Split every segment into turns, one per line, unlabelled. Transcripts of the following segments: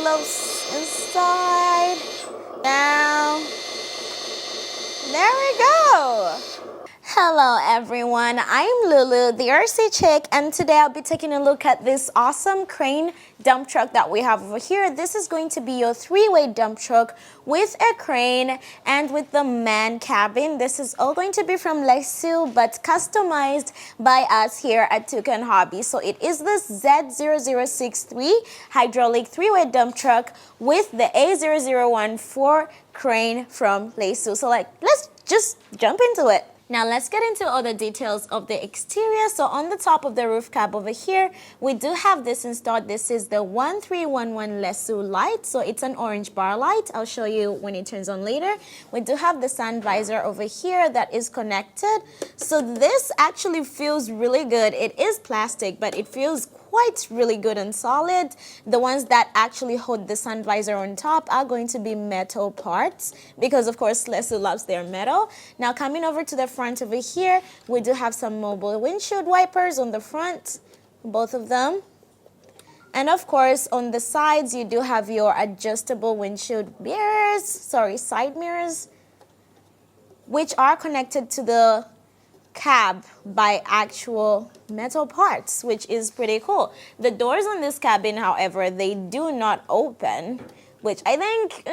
envelopes inside. Now, there we go. Hello everyone, I'm Lulu, the RC chick, and today I'll be taking a look at this awesome crane dump truck that we have over here. This is going to be your three-way dump truck with a crane and with the man cabin. This is all going to be from Lesu, but customized by us here at Toucan Hobby. So it is this Z0063 hydraulic three-way dump truck with the A0014 crane from Lesu. So let's just jump into it. Now let's get into all the details of the exterior. So on the top of the roof cab over here, we do have this installed. This is the 1311 Lesu light. So it's an orange bar light. I'll show you when it turns on later. We do have the sun visor over here that is connected. So this actually feels really good. It is plastic, but it feels quite really good and solid. The ones that actually hold the sun visor on top are going to be metal parts because of course Lesu loves their metal. Now coming over to the front over here, we do have some mobile windshield wipers on the front, both of them. And of course on the sides you do have your adjustable windshield mirrors, side mirrors, which are connected to the cab by actual metal parts, which is pretty cool. The doors on this cabin, however, they do not open, which I think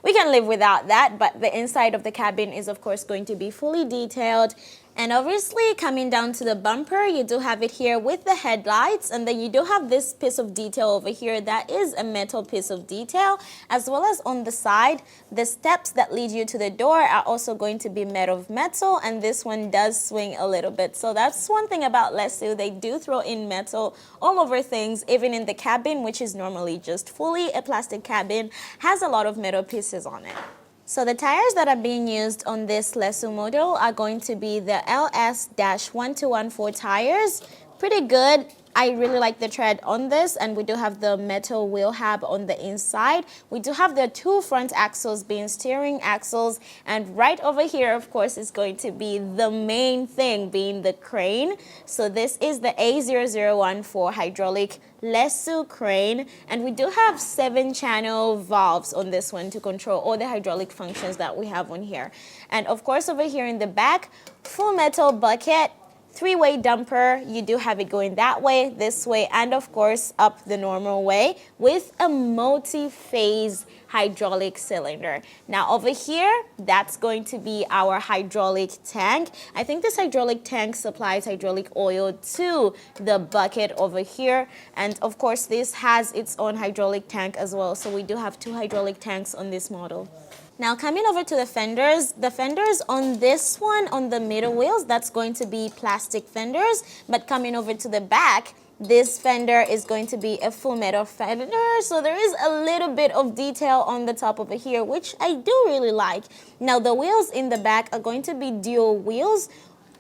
we can live without that, but the inside of the cabin is of course going to be fully detailed. And obviously coming down to the bumper, you do have it here with the headlights, and then you do have this piece of detail over here that is a metal piece of detail, as well as on the side, the steps that lead you to the door are also going to be made of metal, and this one does swing a little bit. So that's one thing about Lesu, they do throw in metal all over things, even in the cabin, which is normally just fully a plastic cabin, has a lot of metal pieces on it. So the tires that are being used on this Lesu model are going to be the LS-1214 tires. Pretty good. I really like the tread on this, and we do have the metal wheel hub on the inside. We do have the two front axles being steering axles, and right over here, of course, is going to be the main thing being the crane. So this is the A0014 hydraulic Lesu crane, and we do have 7-channel valves on this one to control all the hydraulic functions that we have on here. And of course, over here in the back, full metal bucket, three-way dumper. You do have it going that way, this way, and of course up the normal way with a multi-phase hydraulic cylinder. Now over here, that's going to be our hydraulic tank. I think this hydraulic tank supplies hydraulic oil to the bucket over here, and of course this has its own hydraulic tank as well. So we do have 2 hydraulic tanks on this model. Now coming over to the fenders on this one, on the middle wheels, that's going to be plastic fenders, but coming over to the back, this fender is going to be a full metal fender, so there is a little bit of detail on the top over here, which I do really like. Now the wheels in the back are going to be dual wheels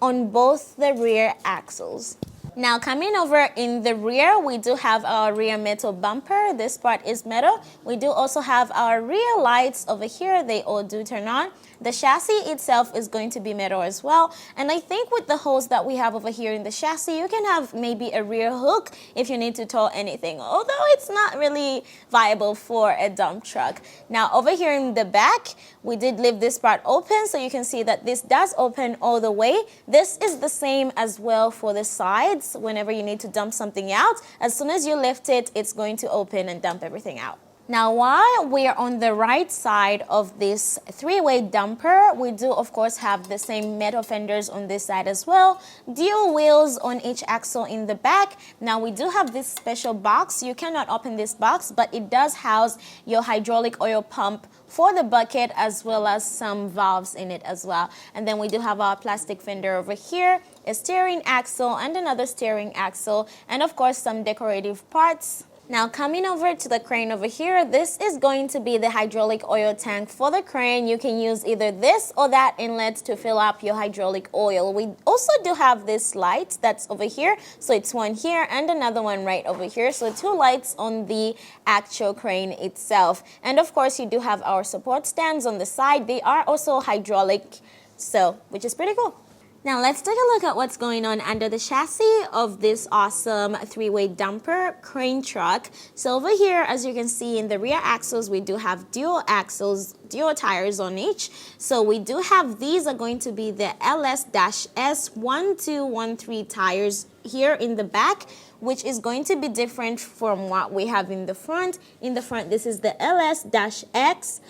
on both the rear axles. Now coming over in the rear, we do have our rear metal bumper. This part is metal. We do also have our rear lights over here. They all do turn on. The chassis itself is going to be metal as well. And I think with the holes that we have over here in the chassis, you can have maybe a rear hook if you need to tow anything, although it's not really viable for a dump truck. Now over here in the back, we did leave this part open, so you can see that this does open all the way. This is the same as well for the sides. Whenever you need to dump something out, as soon as you lift it, it's going to open and dump everything out. Now, while we're on the right side of this three-way dumper, we do, of course, have the same metal fenders on this side as well. Dual wheels on each axle in the back. Now, we do have this special box. You cannot open this box, but it does house your hydraulic oil pump for the bucket, as well as some valves in it as well. And then we do have our plastic fender over here, a steering axle and another steering axle, and of course some decorative parts. Now coming over to the crane over here, this is going to be the hydraulic oil tank for the crane. You can use either this or that inlet to fill up your hydraulic oil. We also do have this light that's over here. So it's one here and another one right over here. So 2 lights on the actual crane itself. And of course you do have our support stands on the side. They are also hydraulic, so which is pretty cool. Now let's take a look at what's going on under the chassis of this awesome three-way dumper crane truck. So over here, as you can see in the rear axles, we do have dual axles, dual tires on each. So we do have, these are going to be the LS-S1213 tires here in the back, which is going to be different from what we have in the front. In the front, this is the LS-X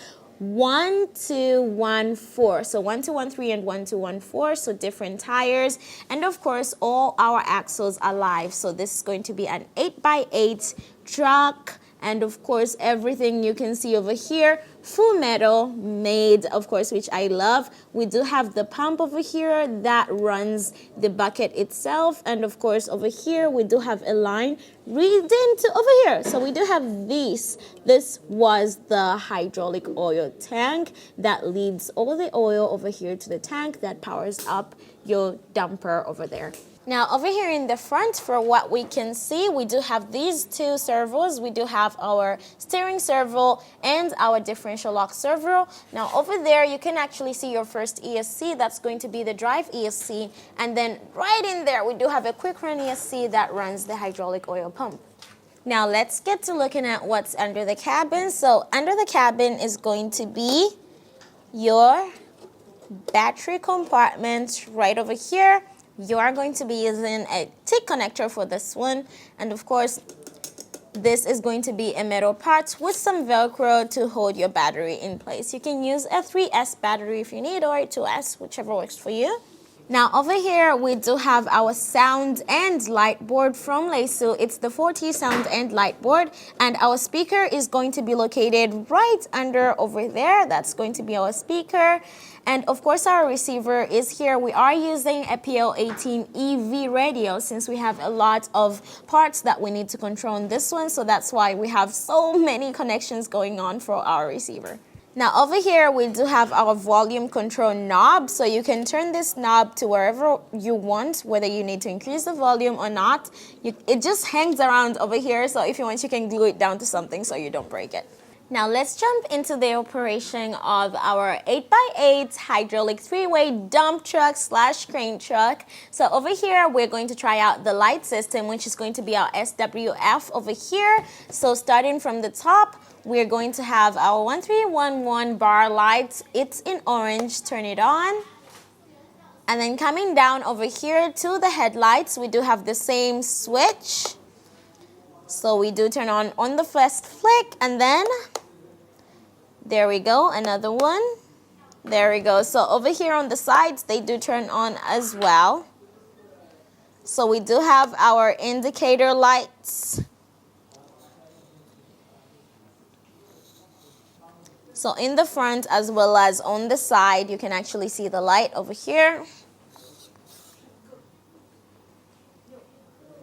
1214, so 1213 and 1214, so different tires, and of course all our axles are live. So this is going to be an 8x8 truck, and of course everything you can see over here, full metal made, of course, which I love. We do have the pump over here that runs the bucket itself, and of course over here we do have a line leading to over here. So we do have this was the hydraulic oil tank that leads all the oil over here to the tank that powers up your dumper over there. Now over here in the front, for what we can see, we do have these two servos. We do have our steering servo and our differential lock servo. Now over there you can actually see your first ESC, that's going to be the drive ESC, and then right in there we do have a quick run ESC that runs the hydraulic oil pump. Now let's get to looking at what's under the cabin. So under the cabin is going to be your battery compartment right over here. You are going to be using a T connector for this one, and of course this is going to be a metal part with some Velcro to hold your battery in place. You can use a 3S battery if you need, or a 2S, whichever works for you. Now over here we do have our sound and light board from Lesu. It's the 4T sound and light board, and our speaker is going to be located right under over there. That's going to be our speaker, and of course our receiver is here. We are using a PL18 EV radio since we have a lot of parts that we need to control on this one, so that's why we have so many connections going on for our receiver. Now over here we do have our volume control knob, so you can turn this knob to wherever you want, whether you need to increase the volume or not. It just hangs around over here, so if you want you can glue it down to something so you don't break it. Now let's jump into the operation of our 8x8 hydraulic three-way dump truck / crane truck. So over here we're going to try out the light system, which is going to be our SWF over here. So starting from the top, we're going to have our 1311 bar lights. It's in orange, turn it on. And then coming down over here to the headlights, we do have the same switch. So we do turn on the first flick, and then there we go, another one. There we go. So over here on the sides, they do turn on as well. So we do have our indicator lights. So in the front as well as on the side, you can actually see the light over here.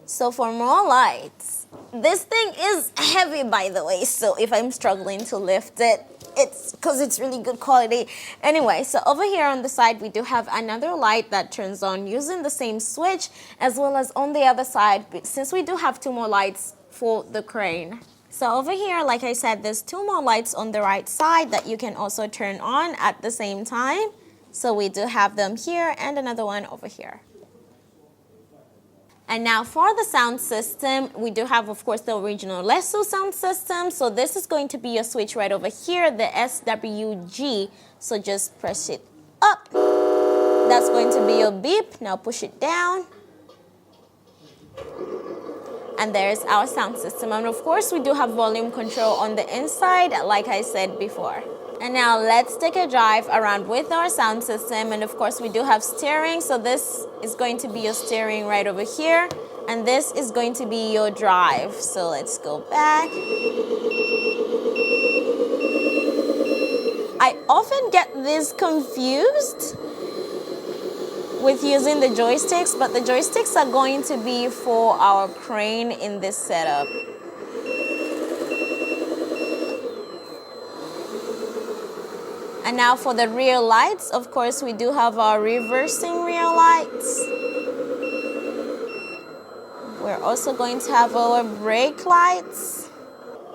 So for more lights, this thing is heavy, by the way, so if I'm struggling to lift it, it's because it's really good quality. Anyway, so over here on the side, we do have another light that turns on using the same switch, as well as on the other side, since we do have two more lights for the crane. So over here, like I said, there's two more lights on the right side that you can also turn on at the same time. So we do have them here and another one over here. And now for the sound system, we do have, of course, the original Lesu sound system. So this is going to be your switch right over here, the SWG. So just press it up. That's going to be your beep. Now push it down. And there's our sound system. And of course, we do have volume control on the inside, like I said before. And now let's take a drive around with our sound system. And of course, we do have steering. So this is going to be your steering right over here. And this is going to be your drive. So let's go back. I often get this confused with using the joysticks, but the joysticks are going to be for our crane in this setup. And now for the rear lights, of course, we do have our reversing rear lights. We're also going to have our brake lights.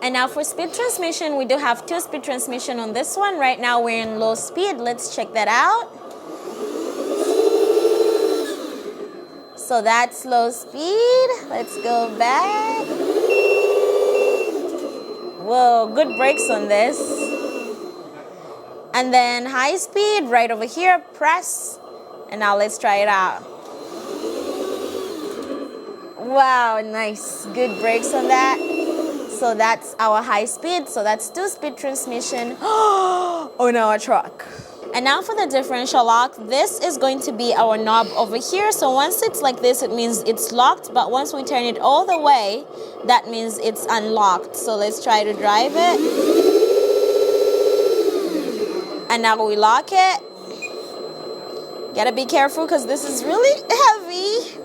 And now for speed transmission, we do have 2-speed transmission on this one. Right now we're in low speed. Let's check that out. So that's low speed. Let's go back. Whoa, good brakes on this. And then high speed right over here, press. And now let's try it out. Wow, nice. Good brakes on that. So that's our high speed. So that's 2-speed transmission on our truck. And now for the differential lock, this is going to be our knob over here. So once it's like this, it means it's locked. But once we turn it all the way, that means it's unlocked. So let's try to drive it. And now we lock it. Gotta be careful because this is really heavy,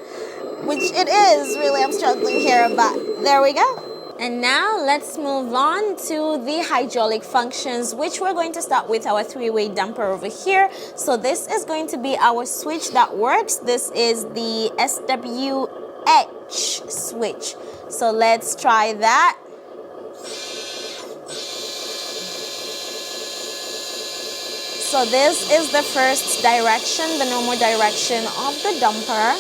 which it is. Really, I'm struggling here, but there we go. And now let's move on to the hydraulic functions, which we're going to start with our 3-way dumper over here. So this is going to be our switch that works. This is the SWH switch. So let's try that. So this is the first direction, the normal direction of the dumper.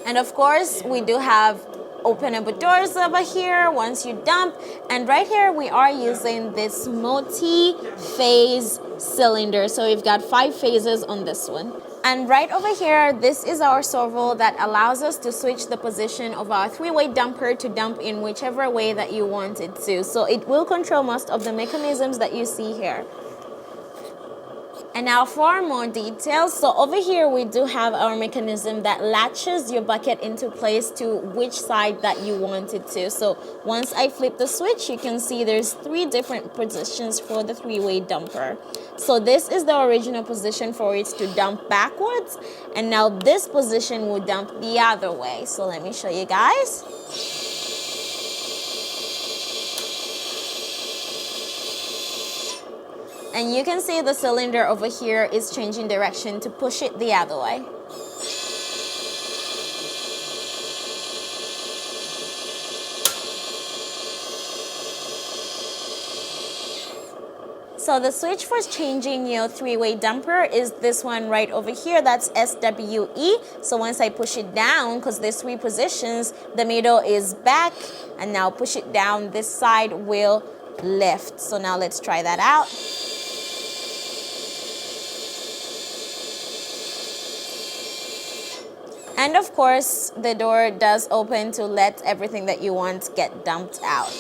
And of course, we do have openable doors over here once you dump. And right here, we are using this multi-phase cylinder. So we've got 5 phases on this one. And right over here, this is our servo that allows us to switch the position of our 3-way dumper to dump in whichever way that you want it to. So it will control most of the mechanisms that you see here. And now for more details, so over here we do have our mechanism that latches your bucket into place to which side that you want it to. So once I flip the switch, you can see there's 3 different positions for the 3-way dumper. So this is the original position for it to dump backwards, and now this position will dump the other way. So let me show you guys. And you can see the cylinder over here is changing direction to push it the other way. So the switch for changing your 3-way dumper is this one right over here. That's SWE. So once I push it down, because there's 3 positions, the middle is back, and now push it down, this side will lift. So now let's try that out. And of course, the door does open to let everything that you want get dumped out.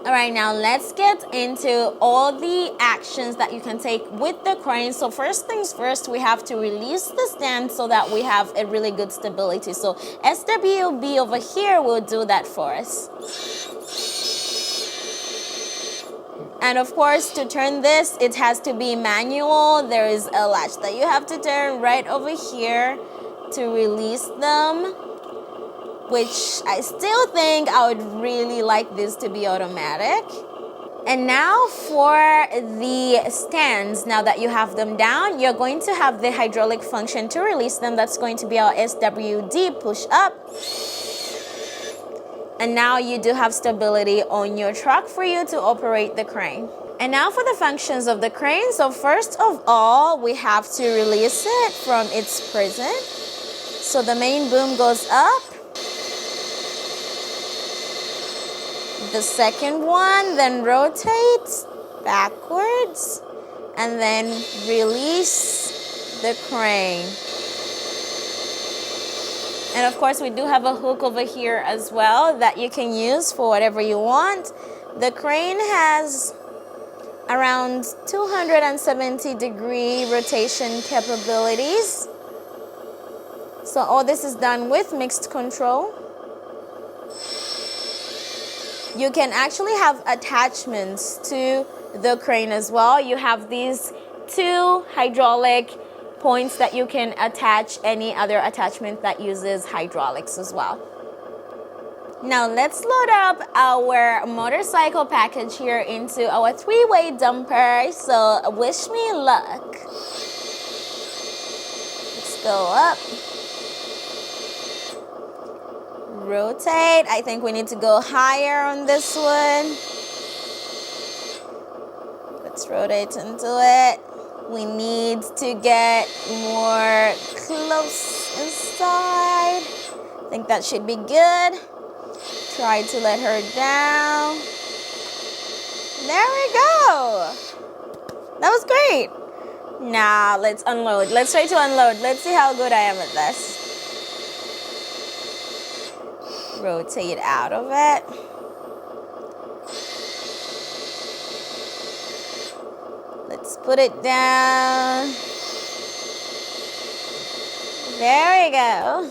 All right, now let's get into all the actions that you can take with the crane. So first things first, we have to release the stand so that we have a really good stability. So SWB over here will do that for us. And of course, to turn this, it has to be manual. There is a latch that you have to turn right over here to release them, which I still think I would really like this to be automatic. And now for the stands, now that you have them down, you're going to have the hydraulic function to release them. That's going to be our SWD, push up. And now you do have stability on your truck for you to operate the crane. And now for the functions of the crane. So first of all, we have to release it from its prison. So the main boom goes up. The second one then rotates backwards and then release the crane. And of course, we do have a hook over here as well that you can use for whatever you want. The crane has around 270-degree rotation capabilities. So all this is done with mixed control. You can actually have attachments to the crane as well. You have these 2 hydraulic points that you can attach any other attachment that uses hydraulics as well. Now let's load up our motorcycle package here into our 3-way dumper. So wish me luck. Let's go up. Rotate. I think we need to go higher on this one. Let's rotate into it. We need to get more close inside. I think that should be good. Try to let her down. There we go. That was great. Now let's unload. Let's try to unload. Let's see how good I am at this. Rotate out of it. Let's put it down. There we go.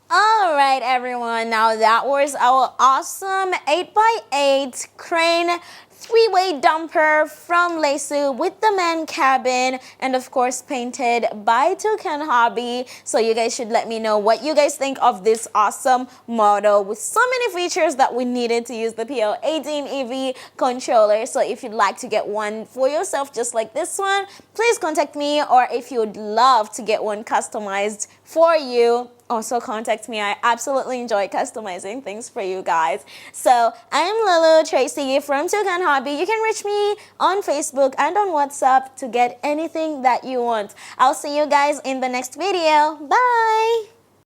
All right, everyone. Now that was our awesome 8x8 crane three-way dumper from Lesu with the man cabin, and of course painted by Toucan Hobby. So you guys should let me know what you guys think of this awesome model with so many features that we needed to use the PL18 EV controller. So if you'd like to get one for yourself just like this one, please contact me, or if you'd love to get one customized for you, also contact me. I absolutely enjoy customizing things for you guys. So I'm Lulu Tracy from Toucan Hobby. You can reach me on Facebook and on WhatsApp to get anything that you want. I'll see you guys in the next video. Bye!